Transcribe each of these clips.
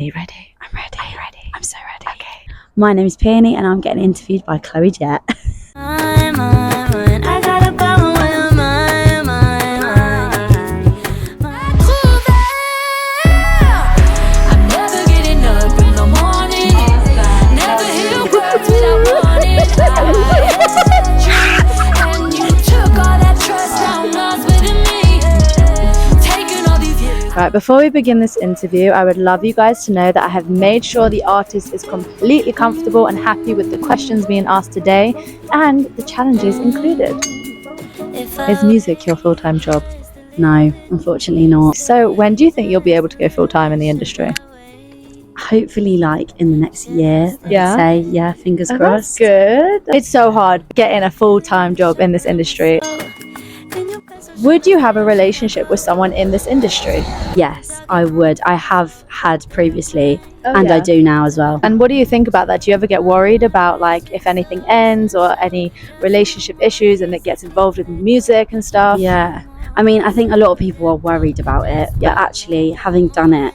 Are you ready? I'm ready. Are you ready? I'm so ready. Okay. My name is Peonie and I'm getting interviewed by CHLOEJET. I got a problem with my I'm never getting up in the morning. Never hear words without warning. And you took all that trust, now lost within me. Taking all these years. Right, before we begin this interview, I would love you guys to know that I have made sure the artist is completely comfortable and happy with the questions being asked today and the challenges included. Is music your full-time job? No, unfortunately not. So when do you think you'll be able to go full-time in the industry? Hopefully like in the next year, Yeah? I'd say. Yeah, fingers That's crossed. good. It's so hard getting a full-time job in this industry. Would you have a relationship with someone in this industry? Yes, I would. I have had previously and yeah. I do now as well. And what do you think about that? Do you ever get worried about like if anything ends or any relationship issues and it gets involved with music and stuff? Yeah, I mean, I think a lot of people are worried about it, Yeah. but actually having done it,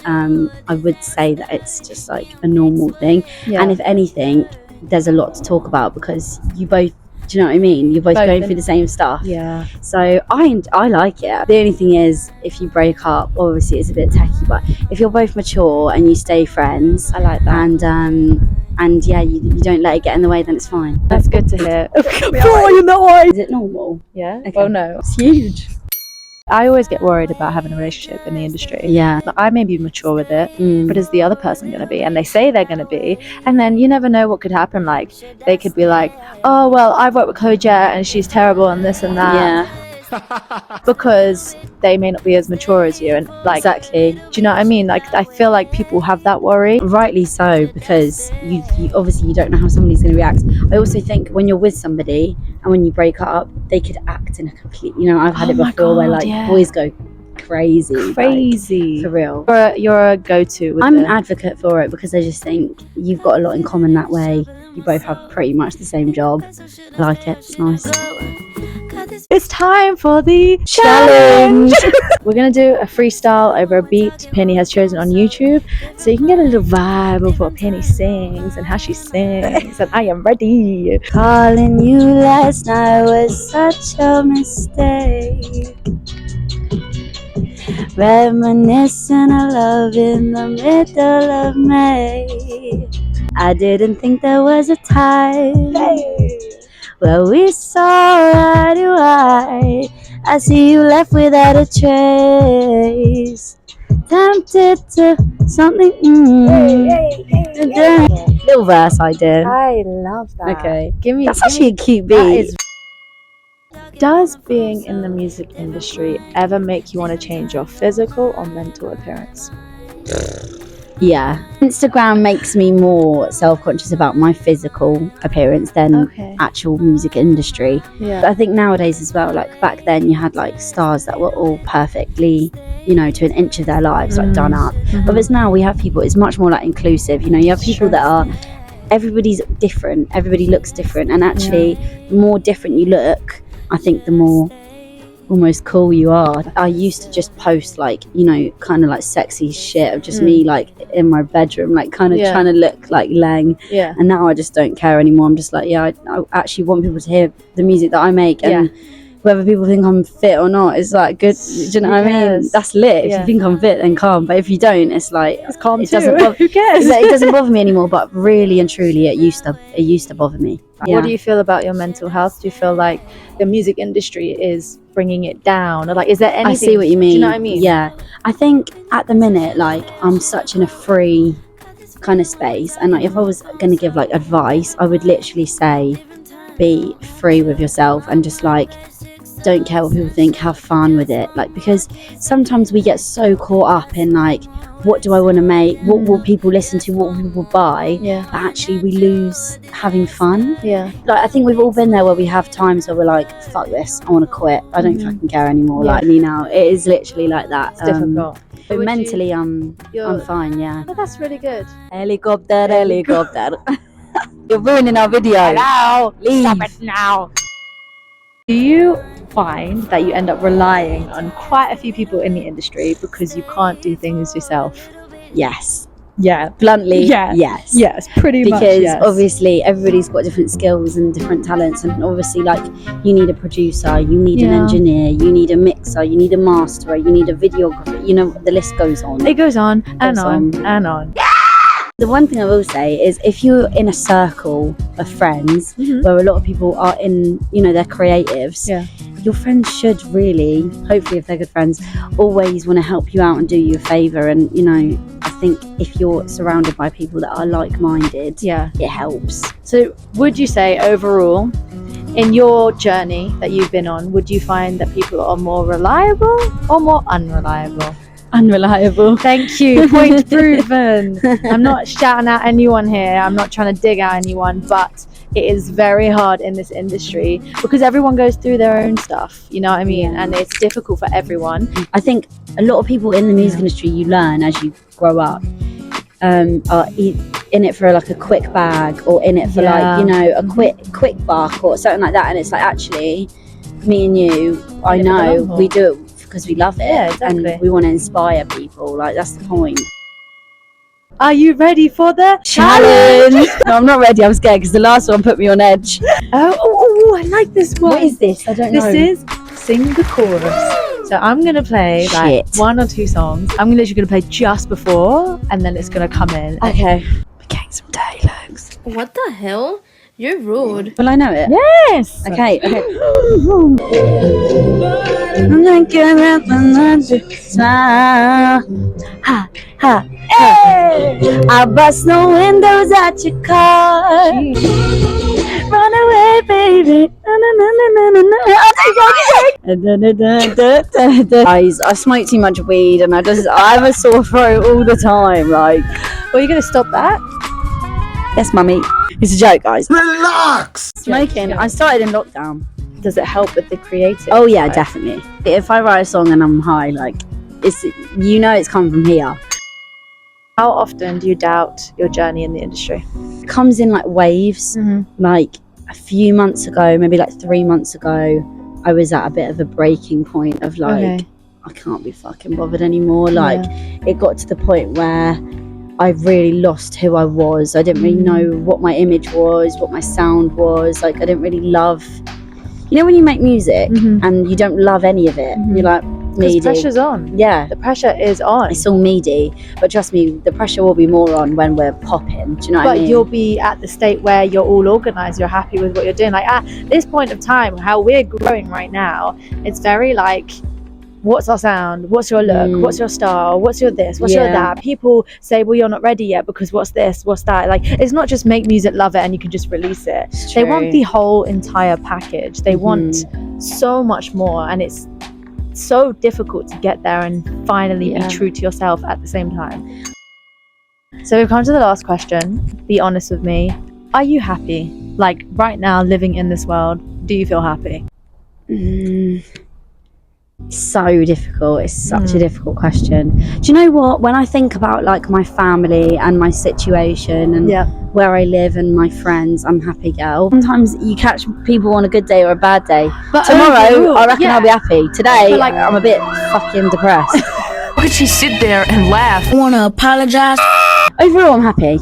I would say that it's just like a normal thing. Yeah. And if anything, there's a lot to talk about because you both, do you know what I mean? You're both Both going in- through the same stuff. Yeah. So I like it. The only thing is, if you break up, obviously it's a bit tacky, but if you're both mature and you stay friends, I like that. and yeah, you don't let it get in the way, then it's fine. That's good to hear. Is it normal? Yeah. Okay. Well, no. It's huge. I always get worried about having a relationship in the industry. Yeah. Like, I may be mature with it, Mm. but is the other person going to be? And they say they're going to be, and then you never know what could happen. Like they could be like, oh well, I've worked with CHLOEJET and she's terrible and this and that. Yeah. Because they may not be as mature as you, and like, Exactly. do you know what I mean? Like, I feel like people have that worry. Rightly so, because you obviously you don't know how somebody's going to react. I also think when you're with somebody and when you break up, they could act in a complete. You know, I've had Oh it my before where God, like yeah. boys go crazy. like, Crazy. for real. You're a go-to. With I'm an the- advocate for it because I just think you've got a lot in common that way. You both have pretty much the same job. I like it. It's nice. It's time for the challenge. We're gonna do a freestyle over a beat Penny has chosen on YouTube, so you can get a little vibe of what Penny sings and how she sings. And I am ready. Calling you last night was such a mistake. Reminiscing of love in the middle of May. I didn't think there was a time where we saw eye to eye. I see you left without a trace. Tempted to something. Little verse I did. I love that. Okay. Give me. That's give actually me- a cute that beat. is- Does being in the music industry ever make you want to change your physical or mental appearance? Yeah. Instagram makes me more self-conscious about my physical appearance than Okay. actual music industry. But Yeah. I think nowadays as well, like back then you had like stars that were all perfectly, you know, to an inch of their lives, like done up. Mhm. Whereas now we have people, it's much more like inclusive. You know, you have people Sure. that are, everybody's different, everybody looks different. And actually, the more different you look, I think the more almost cool you are. I used to just post like, you know, kind of like sexy shit of just me like in my bedroom, like kind of Yeah. trying to look like Lang. Yeah. And now I just don't care anymore. I'm just like, yeah, I actually want people to hear the music that I make, and whether people think I'm fit or not is like good. Do you know what I mean? Yes. That's lit. If Yeah. you think I'm fit, then calm. But if you don't, it's like It's calm it too. doesn't bother. Who cares? It doesn't bother me anymore. But really and truly, it used to bother me. Yeah. What do you feel about your mental health? Do you feel like the music industry is bringing it down, or like is there anything? I see what you mean. Do you know what I mean? Yeah. I think at the minute, like I'm such in a free kind of space, and like if I was going to give like advice, I would literally say, be free with yourself and just like don't care what people think, have fun with it. Like, because sometimes we get so caught up in like, what do I want to make? What will people listen to? What will people buy? Yeah. But actually we lose having fun. Yeah. Like, I think we've all been there where we have times where we're like, fuck this, I want to quit. I don't fucking care anymore. Yeah. Like me now, it is literally like that. It's difficult. But Would mentally, you- I'm fine. Yeah. Oh, that's really good. Helicopter, helicopter. You're ruining our video. Hello. Leave. Stop it now. Do you find that you end up relying on quite a few people in the industry because you can't do things yourself? Yes. Yeah. Bluntly, Yeah. yes. Yes, pretty much. Because Yes. obviously everybody's got different skills and different talents, and obviously like you need a producer, you need an Yeah. engineer, you need a mixer, you need a masterer, you need a videographer, you know, the list goes on. It goes on and Goes on on. and on. The one thing I will say is if you're in a circle of friends Mhm. where a lot of people are in, you know, they're creatives, Yeah. your friends should really, hopefully if they're good friends, always want to help you out and do you a favour. And, you know, I think if you're surrounded by people that are like-minded, Yeah. it helps. So would you say overall, in your journey that you've been on, would you find that people are more reliable or more unreliable? Unreliable. Thank you. Point proven. I'm not shouting at anyone here. I'm not trying to dig at anyone, but it is very hard in this industry because everyone goes through their own stuff. You know what I mean? Yeah. And it's difficult for everyone. I think a lot of people in the music industry, you learn as you grow up, are in it for like a quick bag, or in it for Yeah. like, you know, a quick buck or something like that. And it's like, actually, me and you, I In it for the know long haul. we do it because we love it. Yeah, exactly. And we want to inspire people. Like, that's the point. Are you ready for the Challenge. No, I'm not ready. I'm scared because the last one put me on edge. Oh, I like this one. What is this? I don't know. This is Sing the Chorus. So I'm going to play like Shit. 1 or 2 songs. I'm literally going to play just before and then it's going to come in. Okay. We're getting some dirty looks. What the hell? You're rude. Will I know it? Yes. Okay. Ha, ha, hey. I bust no windows at your car. Run away, baby. Guys, I smoke too much weed and I have a sore throat all the time. Like, Well, you're going to stop that? yes, mummy. It's a joke, guys. Relax! Smoking. I started in lockdown. Does it help with the creative? Oh yeah, definitely. If I write a song and I'm high, like, it's, you know, it's come from here. How often do you doubt your journey in the industry? It comes in like waves. Like a few months ago, maybe like 3 months ago, I was at a bit of a breaking point of like, Okay. I can't be fucking bothered anymore. Like, it got to the point where I really lost who I was. I didn't really know what my image was, what my sound was. Like, I didn't really love, you know, when you make music and you don't love any of it, you're like, Because meaty. pressure's on. Yeah, The pressure is on. it's all meaty. But trust me, the pressure will be more on when we're popping. Do you know what I But mean? you'll be at the state where you're all organized, you're happy with what you're doing. Like at this point of time, how we're growing right now, it's very like, what's our sound? What's your look? What's your style? What's your this? What's your Yeah. that? People say, well, you're not ready yet because what's this? What's that? Like, it's not just make music, love it, and you can just release it. It's They true. want the whole entire package. They want so much more, and it's so difficult to get there and finally Yeah. be true to yourself at the same time. So we've come to the last question. Be honest with me. Are you happy? Like right now, living in this world, do you feel happy? So difficult. It's such a difficult question. Do you know what? When I think about like my family and my situation and where I live and my friends, I'm happy girl. Sometimes you catch people on a good day or a bad day. But Tomorrow, overall, I reckon I'll be happy. Today, But, like- I'm a bit fucking depressed. Why did she sit there and laugh? I wanna apologize. Overall, I'm happy.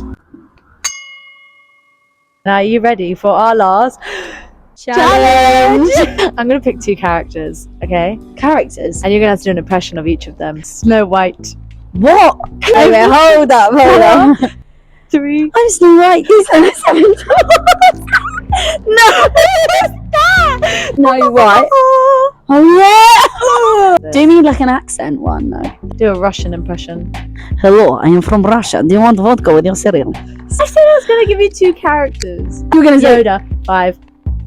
Now, are you ready for our last Challenge. I'm gonna pick 2 characters, okay? Characters. And you're gonna have to do an impression of each of them. Snow White. What? Okay, hold up. 3. I'm Snow White. He's on a 7 No, No White. Oh yeah. Do you mean like an accent one though? Do a Russian impression. Hello, I am from Russia. Do you want vodka with your cereal? I said I was gonna give you 2 characters. You were gonna say. Yoda. 5,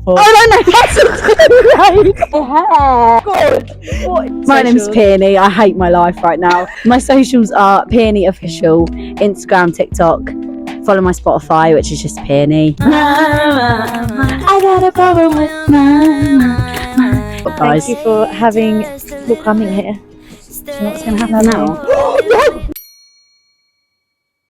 4. Oh no, that's right. My name's Peonie. I hate my life right now. My socials are Peonie Official, Instagram, TikTok. Follow my Spotify, which is just Peonie. I got a problem with Thank you for coming here. Do you know what's gonna happen now?